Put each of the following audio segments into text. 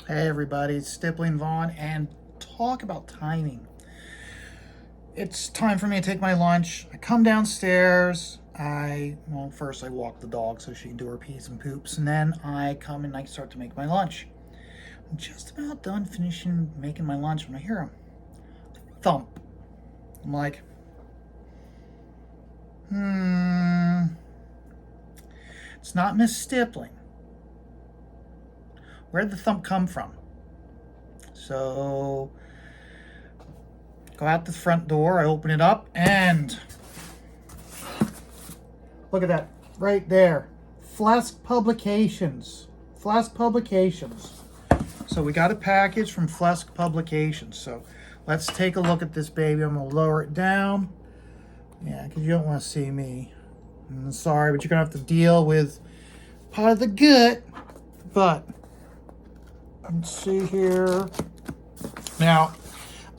Hey everybody, it's Stippling Vaughn, and talk about timing. It's time for me to take my lunch. I come downstairs. First I walk the dog so she can do her pees and poops, and then I come and I start to make my lunch. I'm just about done finishing making my lunch when I hear a thump. I'm like, it's not Miss Stippling. Where'd the thump come from? So go out the front door, I open it up, and look at that right there. Flesk Publications. Flesk Publications. So we got a package from Flesk Publications. So let's take a look at this baby. I'm going to lower it down. Yeah, because you don't want to see me. I'm sorry, but you're going to have to deal with part of the gut. But let's see here. Now,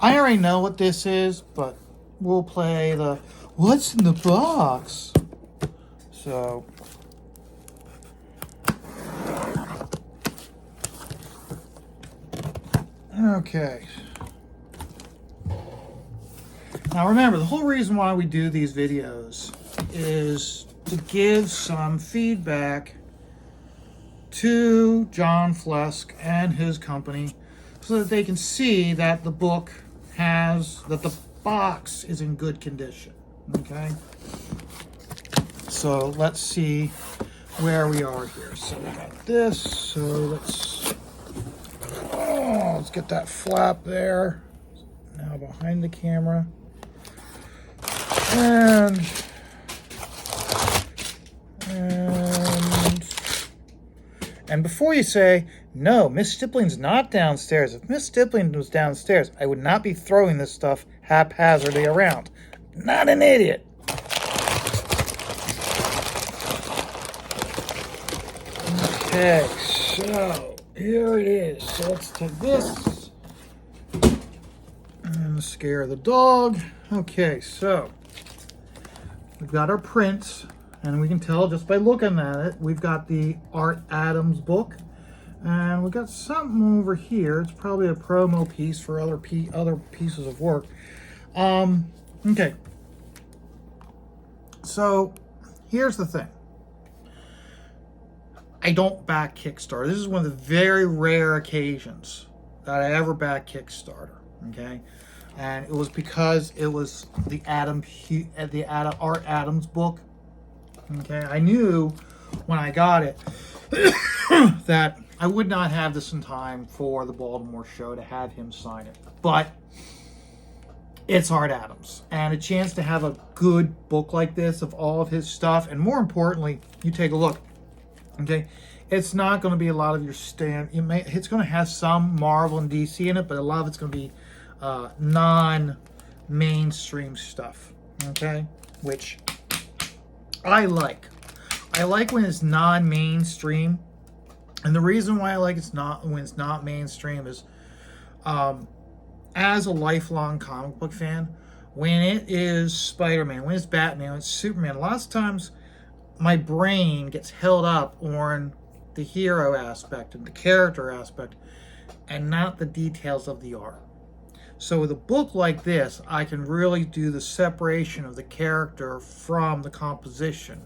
I already know what this is, but we'll play the what's in the box. So, okay. Now remember, the whole reason why we do these videos is to give some feedback to John Flesk and his company so that they can see that the the box is in good condition. Okay? So let's see where we are here. So we got this. So let's get that flap there. Now behind the camera. And before you say, no, Miss Stippling's not downstairs. If Miss Stippling was downstairs, I would not be throwing this stuff haphazardly around. Not an idiot. Okay, so here it is. So let's take this and scare the dog. Okay, so we've got our prints, and we can tell just by looking at it. We've got the Art Adams book, and we've got something over here. It's probably a promo piece for other pieces of work. Okay. So here's the thing. I don't back Kickstarter. This is one of the very rare occasions that I ever back Kickstarter. Okay. And it was because it was the Art Adams book. Okay, I knew when I got it that I would not have this in time for the Baltimore show to have him sign it. But it's Art Adams, and a chance to have a good book like this of all of his stuff, and more importantly, you take a look. Okay, it's not going to be a lot of your it's going to have some Marvel and DC in it, but a lot of it's going to be non-mainstream stuff. Okay, which I like. I like when it's non-mainstream, and the reason why I like when it's not mainstream is, as a lifelong comic book fan, when it is Spider-Man, when it's Batman, when it's Superman, lots of times my brain gets held up on the hero aspect and the character aspect, and not the details of the art. So with a book like this, I can really do the separation of the character from the composition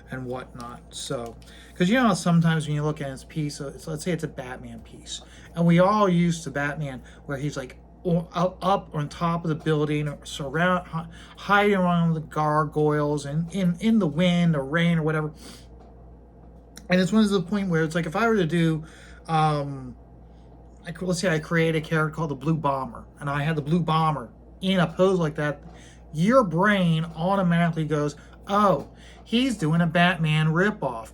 and whatnot. So, because you know sometimes when you look at his piece, let's say it's a Batman piece, and we all used to Batman where he's like up on top of the building, or hiding around the gargoyles and in the wind or rain or whatever. And it's one of the point where it's like, if I were to do let's say I create a character called the Blue Bomber, and I had the Blue Bomber in a pose like that, your brain automatically goes, oh, he's doing a Batman ripoff.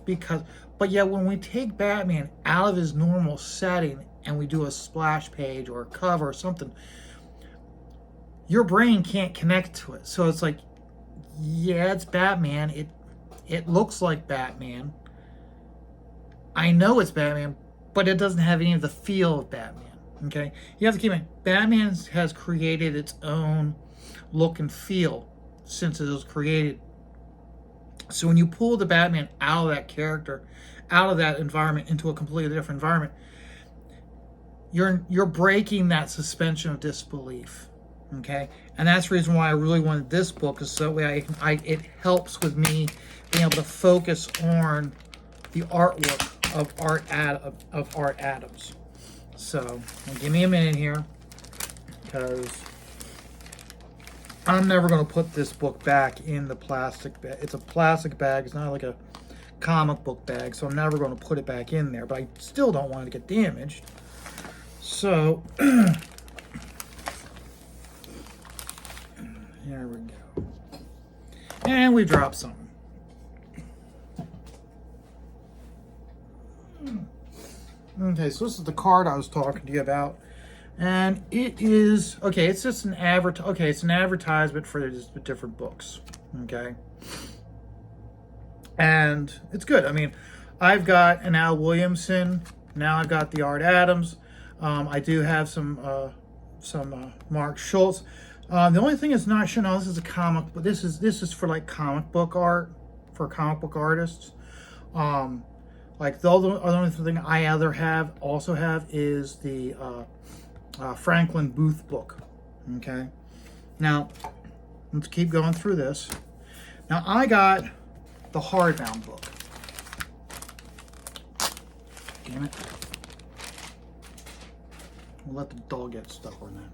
But yet when we take Batman out of his normal setting and we do a splash page or a cover or something, your brain can't connect to it. So it's like, yeah, it's Batman. It looks like Batman. I know it's Batman, but it doesn't have any of the feel of Batman. Okay, you have to keep in mind, Batman has created its own look and feel since it was created. So when you pull the Batman out of that character, out of that environment into a completely different environment, you're breaking that suspension of disbelief. Okay, and that's the reason why I really wanted this book, is so way it helps with me being able to focus on the artwork of Art Adams. So give me a minute here, because I'm never going to put this book back in the plastic bag. It's a plastic bag. It's not like a comic book bag, so I'm never going to put it back in there. But I still don't want it to get damaged. So here we go. And we drop some. Okay, so this is the card I was talking to you about. And it is, okay, it's just an it's an advertisement for just different books. Okay. And it's good. I mean, I've got an Al Williamson. Now I've got the Art Adams. I do have some Mark Schultz. The only thing is not sure. No, this is a comic, but this is for like comic book art, for comic book artists. Like the only thing I also have is the Franklin Booth book. Okay. Now let's keep going through this. Now I got the hardbound book. Damn it. We'll let the dog get stuck on that.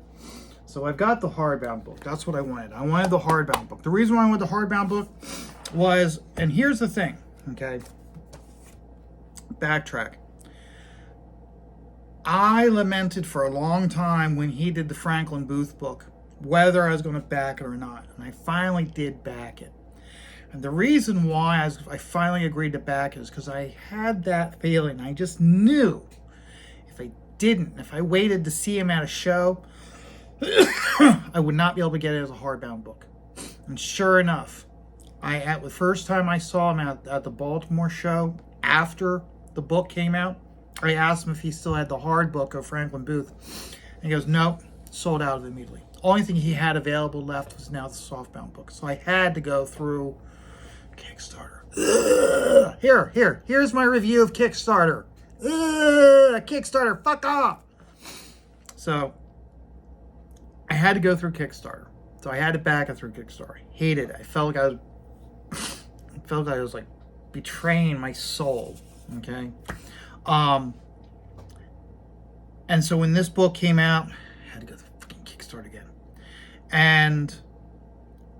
So I've got the hardbound book. That's what I wanted. I wanted the hardbound book. The reason why I wanted the hardbound book was, and here's the thing, okay? Backtrack. I lamented for a long time when he did the Franklin Booth book, whether I was going to back it or not. And I finally did back it. And the reason why I finally agreed to back it is because I had that feeling. I just knew if I waited to see him at a show, I would not be able to get it as a hardbound book. And sure enough, the first time I saw him at the Baltimore show, after the book came out, I asked him if he still had the hard book of Franklin Booth. And he goes, nope, sold out immediately. Only thing he had available left was now the softbound book. So I had to go through Kickstarter. Here's my review of Kickstarter. Kickstarter, fuck off. So I had to go through Kickstarter. So I had to back it through Kickstarter. I hated it. I felt like I was like betraying my soul. Okay. And so when this book came out, I had to go through fucking Kickstarter again. And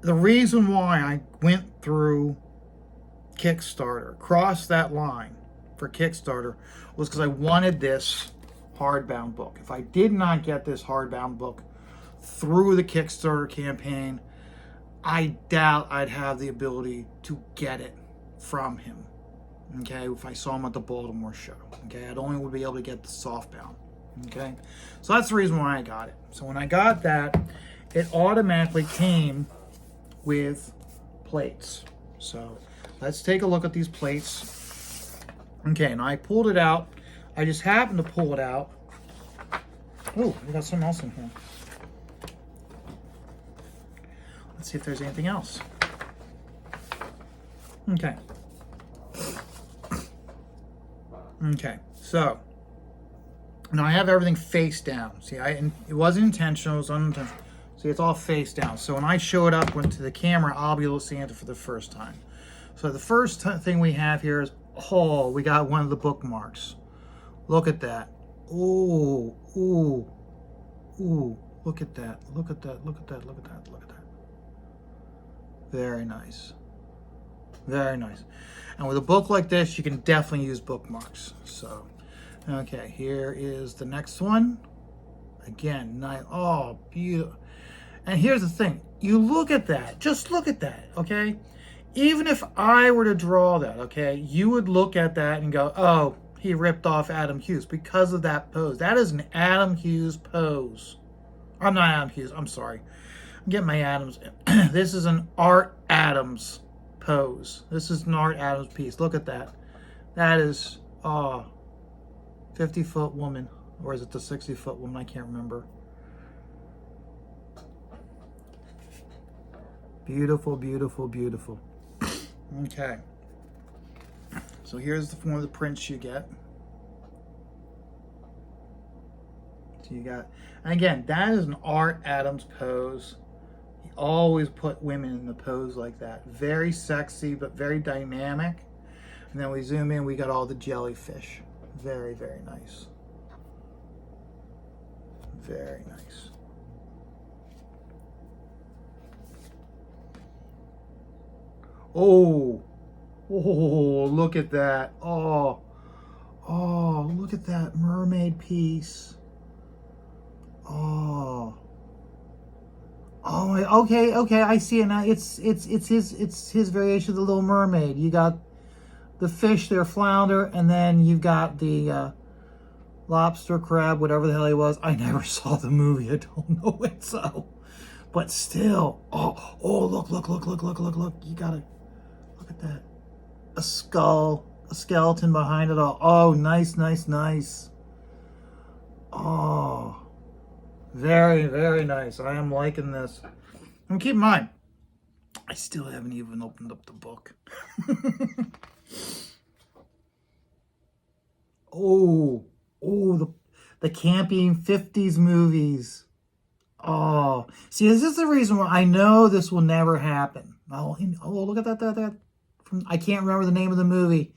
the reason why I went through Kickstarter, crossed that line for Kickstarter, was because I wanted this hardbound book. If I did not get this hardbound book through the Kickstarter campaign, I doubt I'd have the ability to get it from him. Okay, if I saw him at the Baltimore show. Okay, I'd only would be able to get the softbound. Okay, so that's the reason why I got it. So when I got that, it automatically came with plates. So let's take a look at these plates. Okay, and I pulled it out. I just happened to pull it out. Oh, we got something else in here. Let's see if there's anything else. Okay. Okay, so now I have everything face down. See, it wasn't intentional, it was unintentional. See, it's all face down. So when I show it up to the camera, I'll be able to see it for the first time. So the first thing we have here is, oh, we got one of the bookmarks. Look at that. Ooh, ooh, ooh. Look at that. Look at that. Look at that. Look at that. Look at that. Very nice. Very nice. And with a book like this, you can definitely use bookmarks. So, okay, here is the next one. Again, nice. Oh, beautiful. And here's the thing. You look at that. Just look at that, okay? Even if I were to draw that, okay, you would look at that and go, oh, he ripped off Adam Hughes because of that pose. That is an Adam Hughes pose. I'm not Adam Hughes. I'm sorry. I'm getting my Adams. This is an Art Adams pose. This is an Art Adams piece. Look at that. That is 50-foot woman. Or is it the 60-foot woman? I can't remember. Beautiful, beautiful, beautiful. Okay. So here's one of the prints you get. So you got, and again, that is an Art Adams pose. He always put women in the pose like that. Very sexy, but very dynamic. And then we zoom in, we got all the jellyfish. Very, very nice. Very nice. Oh, oh, look at that. Oh, oh, look at that mermaid piece. Oh, oh, okay, okay, I see it now. It's his variation of the Little Mermaid. You got the fish there, flounder, and then you've got the lobster, crab, whatever the hell he was. I never saw the movie. I don't know it, so, but still. Oh, oh, look, look, look, look, look, look, look. You gotta look at that. A skull, a skeleton behind it all. Oh, nice, nice, nice. Oh, very, very nice. I am liking this. And keep in mind, I still haven't even opened up the book. Oh, oh, the camping 50s movies. Oh, see, this is the reason why I know this will never happen. Oh, look at that. I can't remember the name of the movie.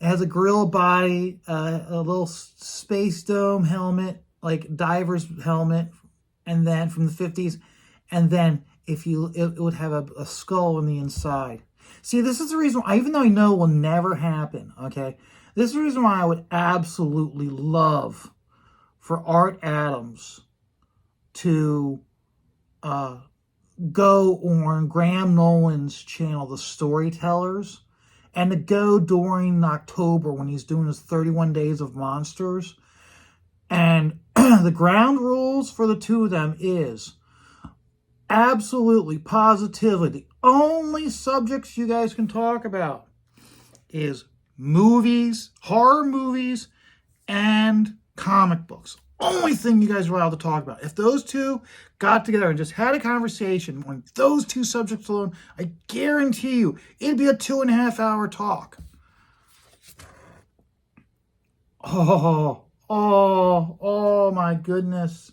It has a gorilla body, a little space dome helmet, like diver's helmet, and then from the 50s, and then it would have a skull on the inside. See, this is the reason why, even though I know it will never happen, okay, this is the reason why I would absolutely love for Art Adams to go on Graham Nolan's channel, The Storytellers, and to go during October when he's doing his 31 Days of Monsters. And the ground rules for the two of them is absolutely, positively, the only subjects you guys can talk about is movies, horror movies, and comic books. Only thing you guys are allowed to talk about. If those two got together and just had a conversation on those two subjects alone, I guarantee you it'd be a 2.5-hour talk. Oh my goodness.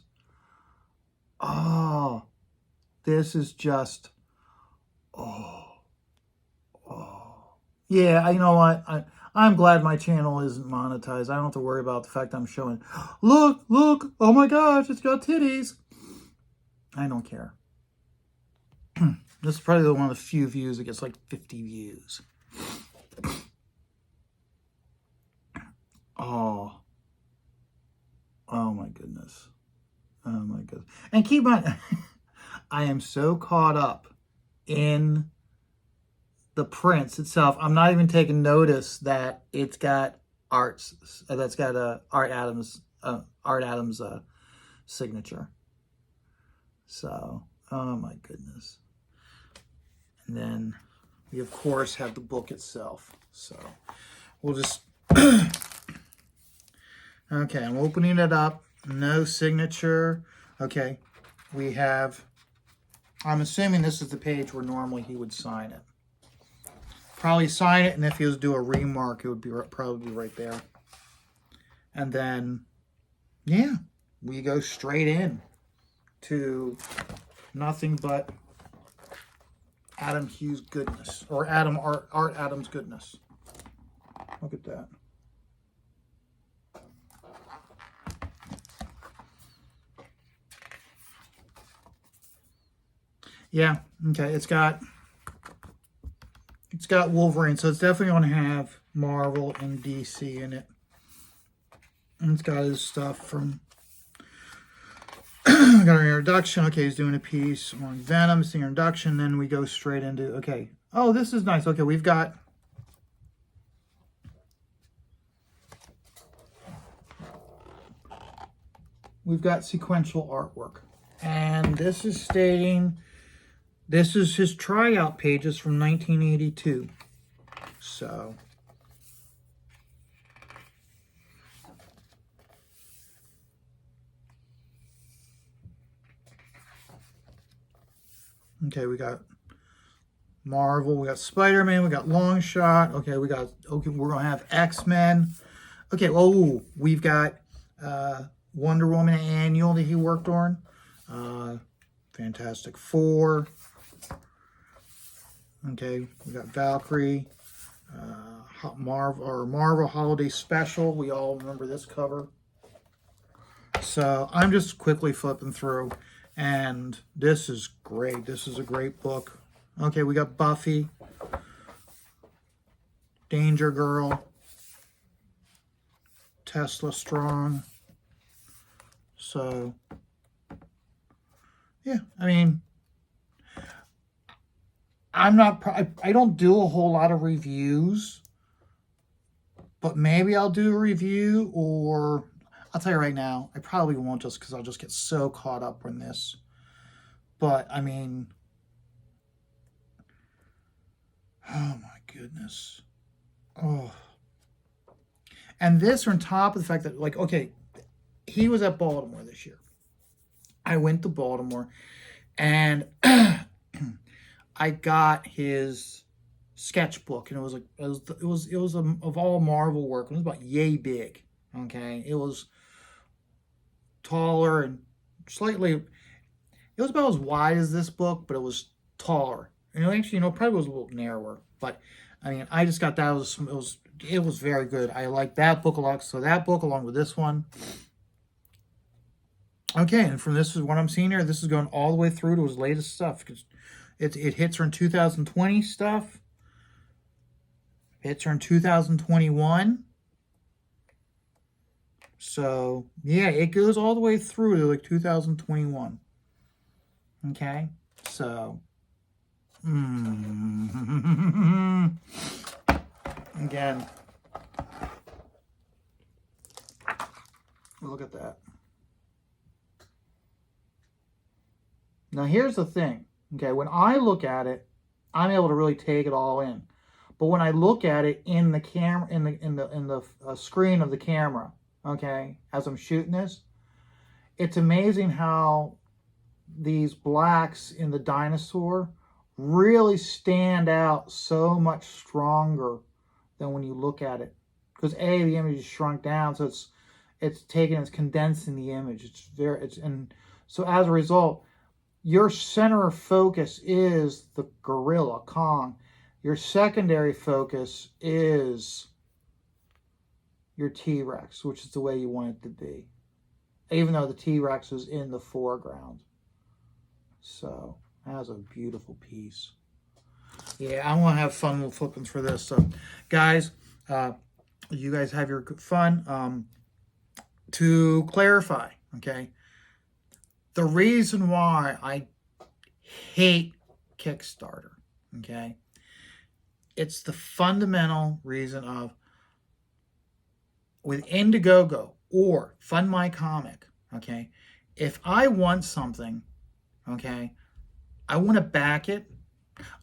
Oh, this is just, yeah, you know what? I'm glad my channel isn't monetized. I don't have to worry about the fact I'm showing, look, oh my gosh, it's got titties. I don't care. This is probably one of the few views that gets like 50 views. Oh my goodness. Oh my goodness. And keep in mind, I am so caught up in the prints itself. I'm not even taking notice that it's got Art Adams signature. So, oh my goodness. And then we of course have the book itself. So we'll just okay, I'm opening it up. No signature. Okay, we have, I'm assuming this is the page where normally he would sign it. Probably sign it, and if he was to do a remark, it would be probably right there. And then, yeah, we go straight in to nothing but Adam Hughes goodness, or Art Adams goodness. Look at that. Yeah, okay, it's got Wolverine, so it's definitely going to have Marvel and DC in it. And it's got his stuff from, got our introduction. Okay, he's doing a piece on Venom, it's the introduction, then we go straight into, okay, oh, this is nice. Okay, we've got sequential artwork. And this is stating, this is his tryout pages from 1982. So, okay, we got Marvel, we got Spider-Man, we got Longshot. Okay, we're gonna have X-Men. Okay, oh, we've got Wonder Woman annual that he worked on. Fantastic Four. Okay, we got Valkyrie. Marvel Holiday Special. We all remember this cover. So I'm just quickly flipping through, and this is great. This is a great book. Okay, we got Buffy, Danger Girl, Tesla Strong. So, yeah, I mean, I don't do a whole lot of reviews, but maybe I'll do a review, or I'll tell you right now, I probably won't, just because I'll just get so caught up in this. But, I mean, oh my goodness. Oh. And this on top of the fact that, like, okay, he was at Baltimore this year. I went to Baltimore, and I got his sketchbook, and it was like it was of all Marvel work. It was about yay big. Okay, it was taller and slightly. It was about as wide as this book, but it was taller. And actually, probably was a little narrower. But I mean, I just got that. It was very good. I like that book a lot. So that book, along with this one. Okay, and from this is what I'm seeing here. This is going all the way through to his latest stuff. It hits her in 2020 stuff. Hits her in 2021. So, yeah, it goes all the way through to like 2021. Okay, so. Again. Look at that. Now, here's the thing. Okay, when I look at it, I'm able to really take it all in. But when I look at it in the camera, in the screen of the camera, okay, as I'm shooting this, it's amazing how these blacks in the dinosaur really stand out so much stronger than when you look at it. Because the image is shrunk down, so it's condensing the image. And so as a result, your center of focus is the gorilla, Kong. Your secondary focus is your T-Rex, which is the way you want it to be. Even though the T-Rex is in the foreground. So, that's a beautiful piece. Yeah, I want to have fun flipping through this. So, guys, you guys have your fun. To clarify, okay, the reason why I hate Kickstarter, okay, it's the fundamental reason of, with Indiegogo or Fund My Comic, okay, if I want something, okay, I want to back it.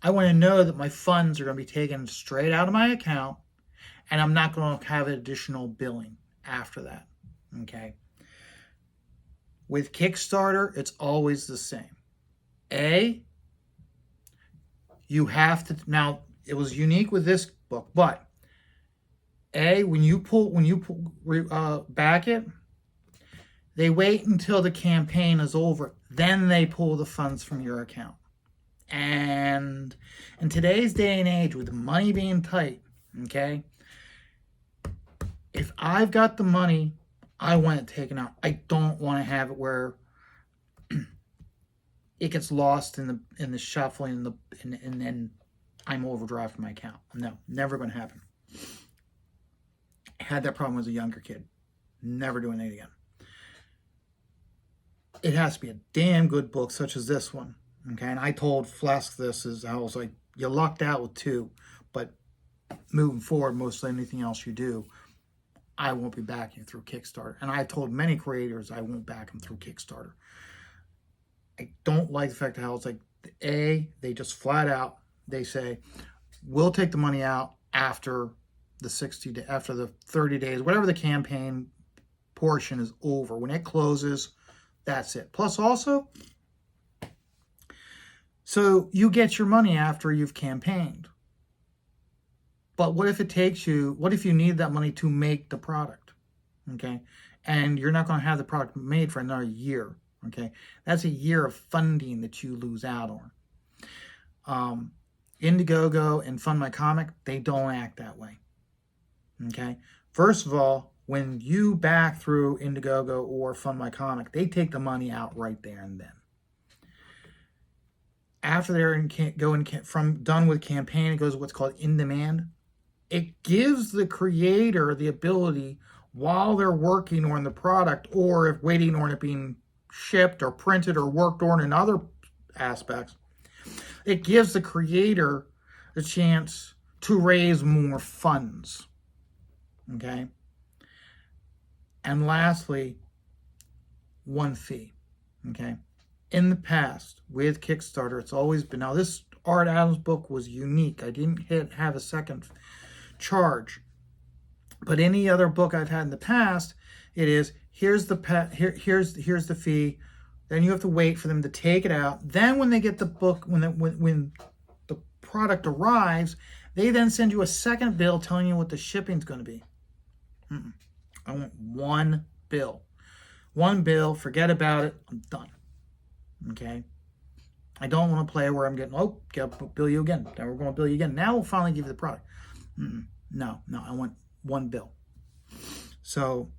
I want to know that my funds are going to be taken straight out of my account, and I'm not going to have additional billing after that, okay? With Kickstarter, it's always the same. You have to, now it was unique with this book, but when you back it, they wait until the campaign is over, then they pull the funds from your account. And in today's day and age, with the money being tight, okay, if I've got the money, I want it taken out. I don't want to have it where it gets lost in the shuffling and then I'm overdrafting my account. No, never going to happen. I had that problem as a younger kid. Never doing it again. It has to be a damn good book, such as this one. Okay, and I told Flesk this, I was like, you lucked out with 2, but moving forward, mostly anything else you do, I won't be backing through Kickstarter. And I told many creators I won't back them through Kickstarter. I don't like the fact that how it's like, they just flat out, they say, we'll take the money out after after the 30 days, whatever the campaign portion is over. When it closes, that's it. Plus also, so you get your money after you've campaigned. But what if it takes you, what if you need that money to make the product? Okay. and you're not going to have the product made for another year. Okay, that's a year of funding that you lose out on. Indiegogo and Fund My Comic, they don't act that way. Okay, first of all, when you back through Indiegogo or Fund My Comic, they take the money out right there and then. After they're done with campaign, it goes what's called in demand. It gives the creator the ability, while they're working on the product, or if waiting on it being shipped or printed or worked on in other aspects, it gives the creator the chance to raise more funds. Okay? And lastly, one fee. Okay? In the past, with Kickstarter, it's always been, now this Art Adams book was unique. I didn't have a second charge. But any other book I've had in the past, it is, here's the fee. Then you have to wait for them to take it out. Then when they get the book, when the product arrives, they then send you a second bill telling you what the shipping's going to be. I want one bill. One bill, forget about it, I'm done. Okay? I don't want to play where I'm getting, bill you again. Then we're going to bill you again. Now we'll finally give you the product. No, I want one bill. So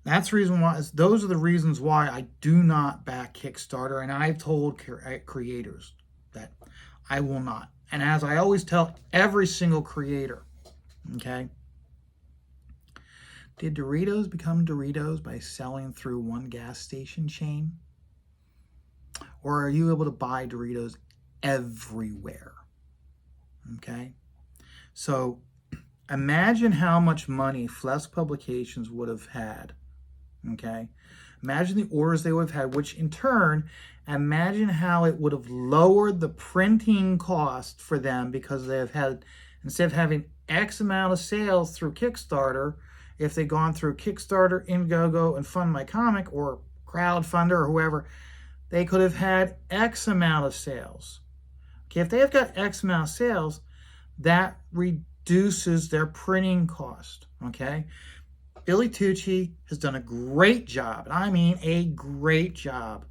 that's the reason why, those are the reasons why I do not back Kickstarter, and I've told creators that I will not. And as I always tell every single creator, okay, did Doritos become Doritos by selling through one gas station chain? Or are you able to buy Doritos everywhere? Okay? So imagine how much money Flesk Publications would have had. Okay? Imagine the orders they would have had, which in turn, imagine how it would have lowered the printing cost for them, because they have had, instead of having X amount of sales through Kickstarter, if they'd gone through Kickstarter, Indiegogo, and Fund My Comic, or Crowdfunder, or whoever, they could have had X amount of sales. Okay, if they have got X amount of sales, that reduces their printing cost. Okay, Billy Tucci has done a great job, and I mean a great job,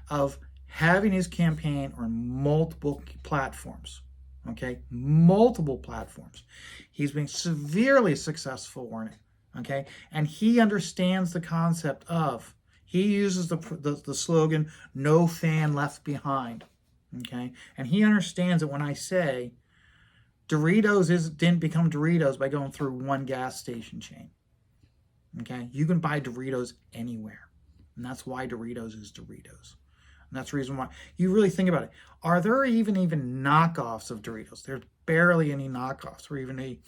of having his campaign on multiple platforms. Okay, multiple platforms. He's been severely successful on it. Okay, and he understands the concept of, he uses the slogan, no fan left behind. Okay, and he understands that when I say Doritos didn't become Doritos by going through one gas station chain. Okay, you can buy Doritos anywhere, and that's why Doritos is Doritos. And that's the reason why. You really think about it. Are there even knockoffs of Doritos? There's barely any knockoffs, or even a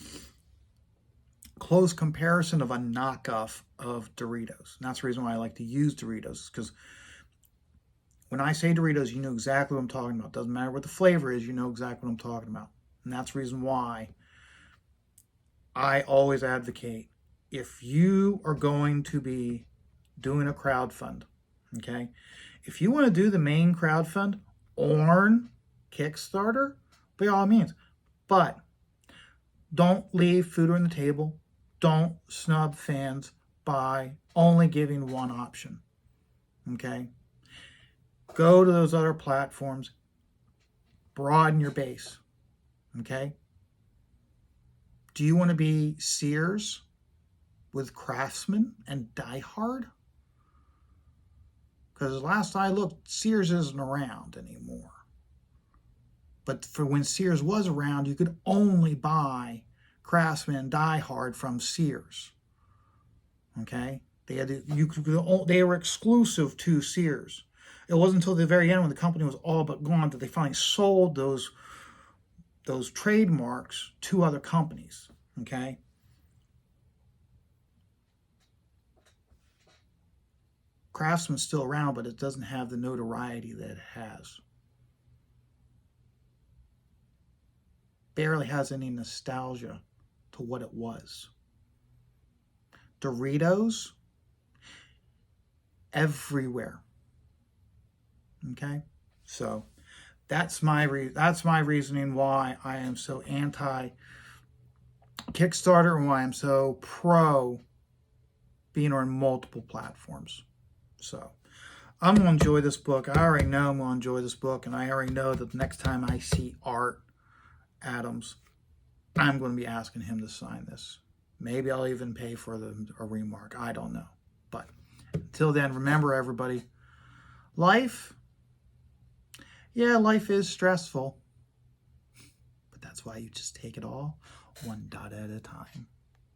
close comparison of a knockoff of Doritos. And that's the reason why I like to use Doritos, because when I say Doritos, you know exactly what I'm talking about. Doesn't matter what the flavor is, you know exactly what I'm talking about. And that's the reason why I always advocate, if you are going to be doing a crowdfund, okay, if you want to do the main crowdfund on Kickstarter, by all means, but don't leave food on the table. Don't snub fans by only giving one option. Okay? Go to those other platforms. Broaden your base. Okay? Do you want to be Sears with Craftsman and Die Hard? Because last I looked, Sears isn't around anymore. But for when Sears was around, you could only buy Craftsman and Die Hard from Sears. Okay, they were exclusive to Sears. It wasn't until the very end, when the company was all but gone, that they finally sold those trademarks to other companies. Okay, Craftsman's still around, but it doesn't have the notoriety that it has. Barely has any nostalgia to what it was. Doritos, everywhere. Okay, so that's my reasoning why I am so anti Kickstarter and why I'm so pro being on multiple platforms. So I'm going to enjoy this book. I already know I'm going to enjoy this book, and I already know that the next time I see Art Adams, I'm going to be asking him to sign this. Maybe I'll even pay for a remark. I don't know. But until then, remember, everybody, life is stressful. But that's why you just take it all one dot at a time.